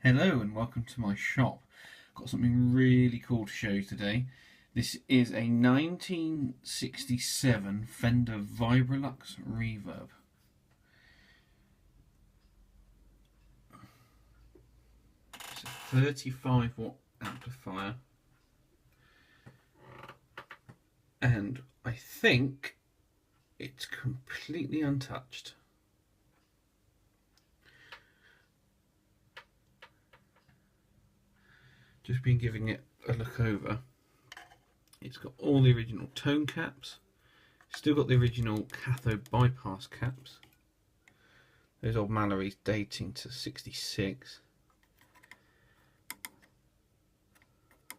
Hello and welcome to my shop. Got something really cool to show you today. This is a 1967 Fender Vibrolux Reverb. It's a 35 watt amplifier, and I think it's completely untouched. Just been giving it a look over. It's got all the original tone caps, still got the original cathode bypass caps. Those old Mallory's dating to 66.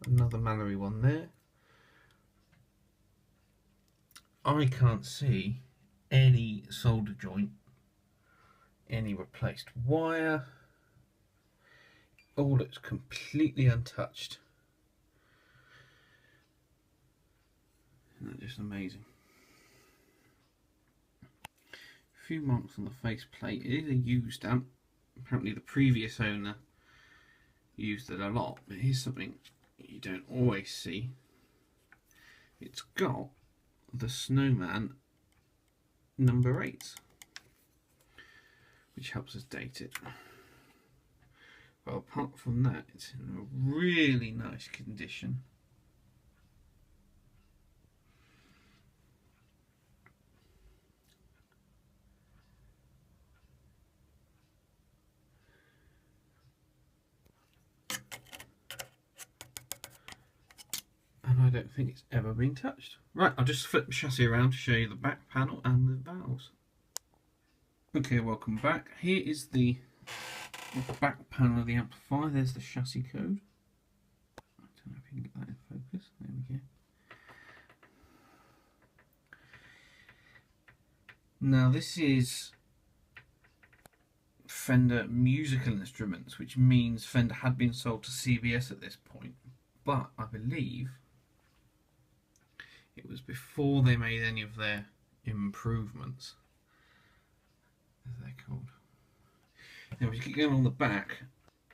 Another Mallory one there. I can't see any solder joint, any replaced wire. All looks completely untouched. Isn't that just amazing? A few marks on the faceplate. It is a used amp. Apparently the previous owner used it a lot, but here's something you don't always see. It's got the Snowman number 8, which helps us date it. Well, apart from that, it's in a really nice condition. And I don't think it's ever been touched. Right, I'll just flip the chassis around to show you the back panel and the valves. Okay, welcome back. Here is the back panel of the amplifier. There's the chassis code. I don't know if you can get that in focus. There we go. Now this is Fender Musical Instruments, which means Fender had been sold to CBS at this point, but I believe it was before they made any of their improvements, as they're called. Now, if you keep going on the back,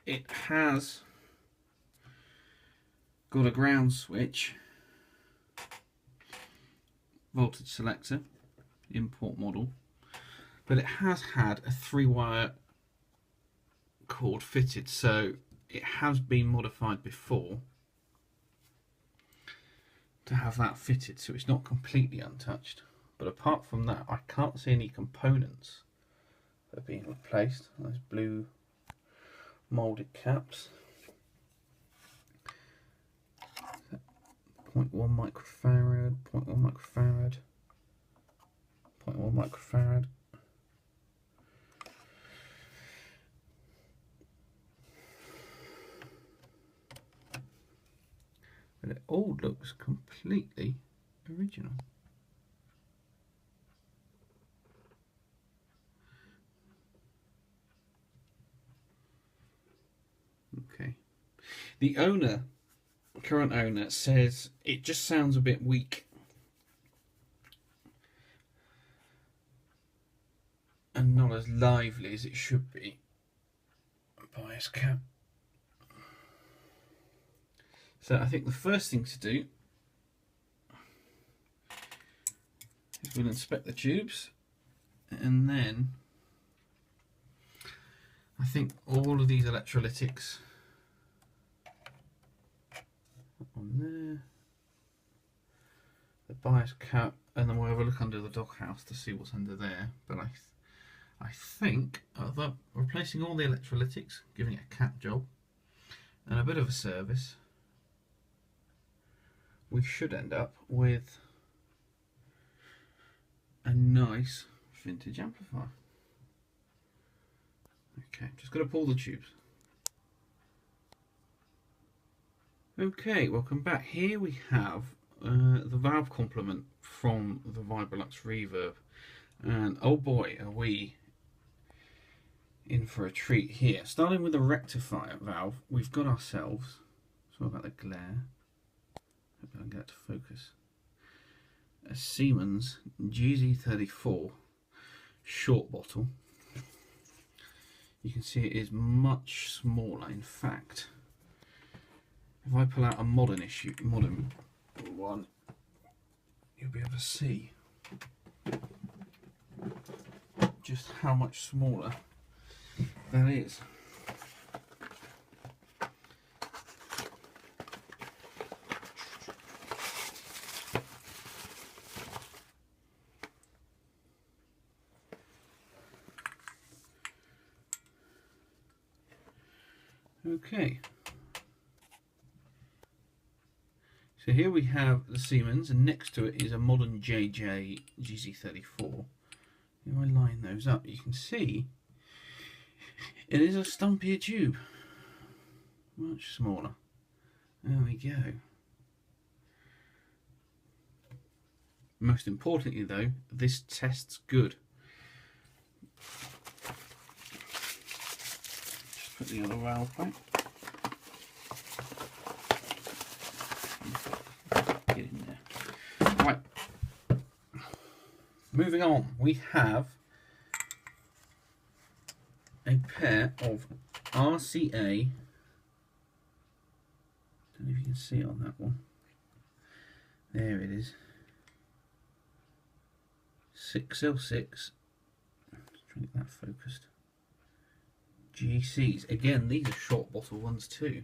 it has got a ground switch, voltage selector, import model, but it has had a 3-wire cord fitted, so it has been modified before to have that fitted, so it's not completely untouched. But apart from that, I can't see any components that are being replaced. Those blue moulded caps. 0.1 microfarad, 0.1 microfarad, 0.1 microfarad. But it all looks completely original. Okay. The owner, current owner, says it just sounds a bit weak and not as lively as it should be. Bias cap. So I think the first thing to do is we'll inspect the tubes, and then I think all of these electrolytics on there, the bias cap, and then we'll have a look under the doghouse to see what's under there. But I think replacing all the electrolytics, giving it a cap job and a bit of a service, we should end up with a nice vintage amplifier. Okay, just going to pull the tubes. Okay, welcome back. Here we have the valve complement from the Vibrolux Reverb, and oh boy, are we in for a treat here. Starting with the Rectifier Valve, we've got ourselves, sorry about the glare, hope I can get it to focus, a Siemens GZ34 short bottle. you can see it is much smaller. In fact, if I pull out a modern one, you'll be able to see just how much smaller that is. Okay, so here we have the Siemens, and next to it is a modern JJ GZ34. If I line those up, you can see it is a stumpier tube, much smaller. There we go. Most importantly though, this tests good. Just put the other valve back. Get in there. Right. Moving on, we have a pair of RCA. Don't know if you can see it on that one. There it is. 6L6. Let's try to get that focused. GCs. Again, these are short bottle ones too.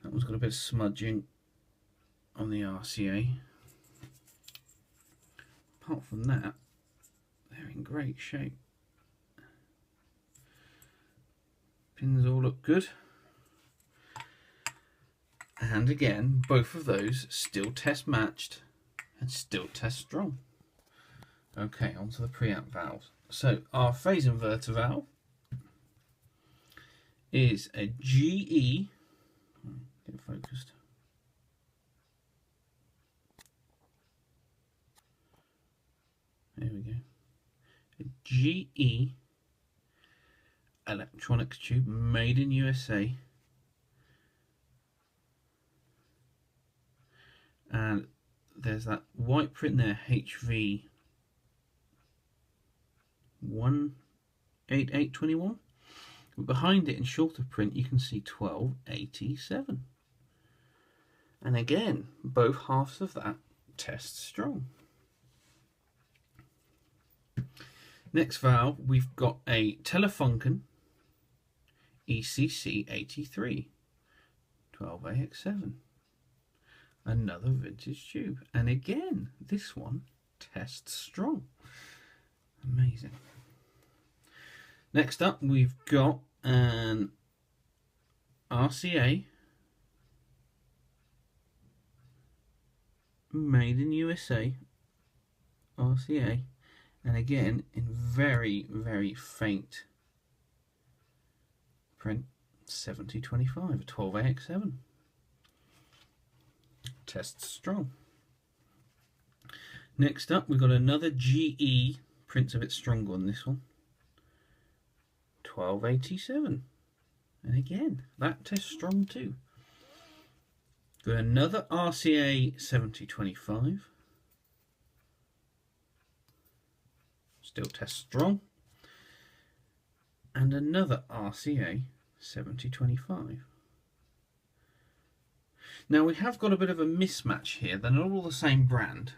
That one's got a bit of smudging on the RCA. Apart from that, they're in great shape. Pins all look good. And again, both of those still test matched and still test strong. Okay, onto the preamp valves. So our phase inverter valve is a GE, get focused, there we go, a GE electronics tube made in USA, and there's that white print there, HV 18821, but behind it in shorter print you can see 1287, and again both halves of that test strong. Next valve, we've got a Telefunken Ecc83 12AX7, another vintage tube, and again this one tests strong. Amazing. Next up, we've got an RCA made in USA RCA, and again in very, very faint print, 7025, 12AX7. Tests strong. Next up, we've got another GE, print's a bit stronger on this one, 1287, and again that tests strong too. Got another RCA 7025, still tests strong, and another RCA 7025. Now we have got a bit of a mismatch here, they're not all the same brand.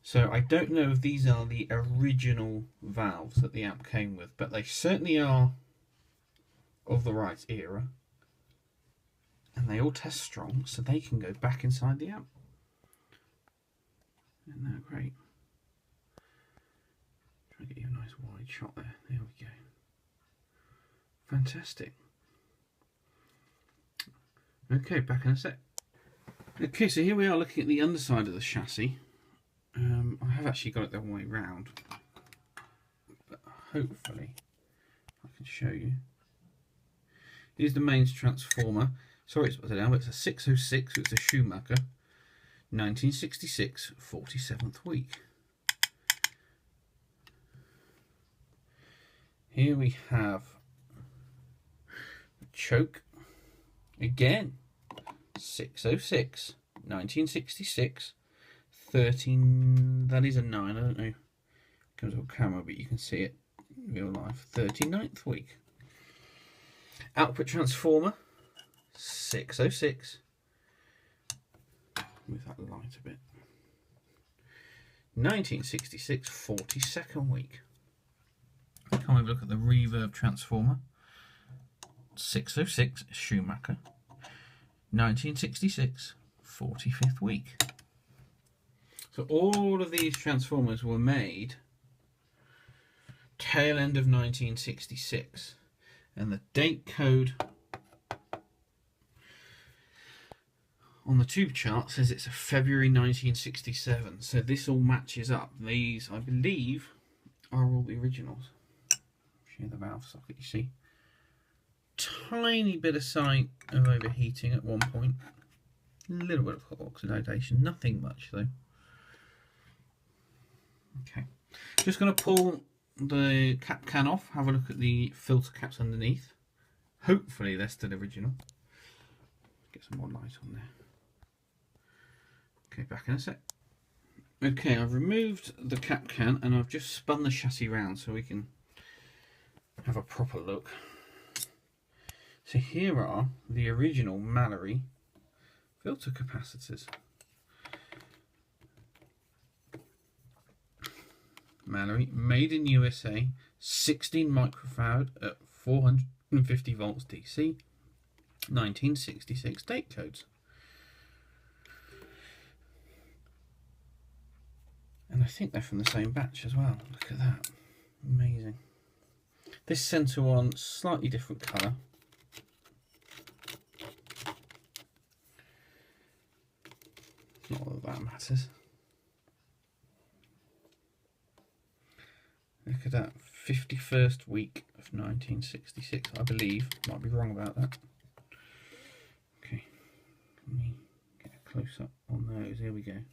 So I don't know if these are the original valves that the amp came with, but they certainly are of the right era. And they all test strong, so they can go back inside the amp. Isn't that great? Try to get you a nice wide shot there. There we go. Fantastic. Okay, back in a sec. Okay, so here we are looking at the underside of the chassis. I have actually got it the other way round, but hopefully I can show you. Here's the mains transformer. Sorry it's put it down, but it's a 606, so it's a Schumacher, 1966, 47th week. Here we have the choke, again, 606, 1966, 13, that is a 9, I don't know, it comes on camera, but you can see it in real life. 39th week. Output transformer, 606. Move that light a bit. 1966, 42nd week. Come and look at the reverb transformer. 606, Schumacher. 1966, 45th week. So all of these transformers were made tail end of 1966, and the date code on the tube chart says it's a February 1967. So this all matches up. These, I believe, are all the originals. Show you the valve socket, you see. Tiny bit of sign of overheating at one point. A little bit of hot oxidation, nothing much though. Okay, just going to pull the cap can off, have a look at the filter caps underneath. Hopefully they're still original. Get some more light on there. Okay, back in a sec. Okay, I've removed the cap can and I've just spun the chassis round so we can have a proper look. So here are the original Mallory filter capacitors. Mallory, made in USA, 16 microfarad at 450 volts DC, 1966 date codes. And I think they're from the same batch as well. Look at that. Amazing. This centre one, slightly different colour. Not that that matters. Look at that, 51st week of 1966, I believe. Might be wrong about that. Okay, let me get a close up on those. Here we go.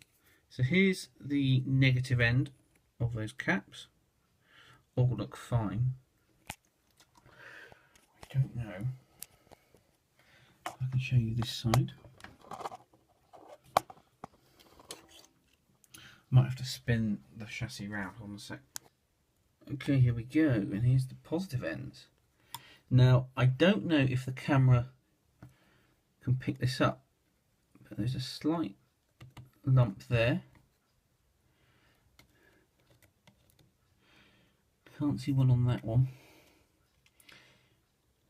So here's the negative end of those caps. All look fine. I don't know if I can show you this side. Might have to spin the chassis round on a sec. Okay, here we go, and here's the positive ends. Now, I don't know if the camera can pick this up, but there's a slight lump there. Can't see one on that one.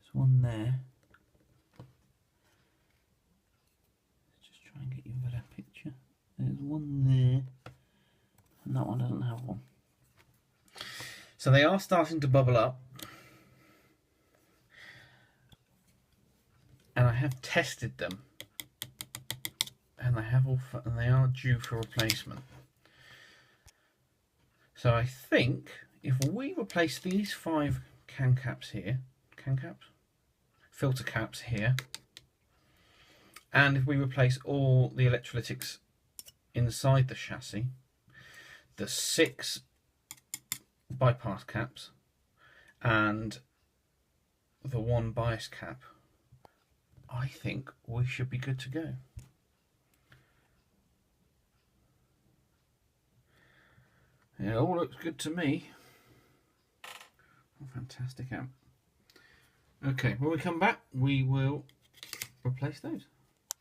There's one there. Let's just try and get you a better picture. There's one there, and that one doesn't have one. So they are starting to bubble up, and I have tested them, and they are due for replacement. So I think if we replace these 5 filter caps here, and if we replace all the electrolytics inside the chassis, the 6 bypass caps and the 1 bias cap, I think we should be good to go. It all looks good to me. Oh, fantastic amp. Okay, when we come back we will replace those.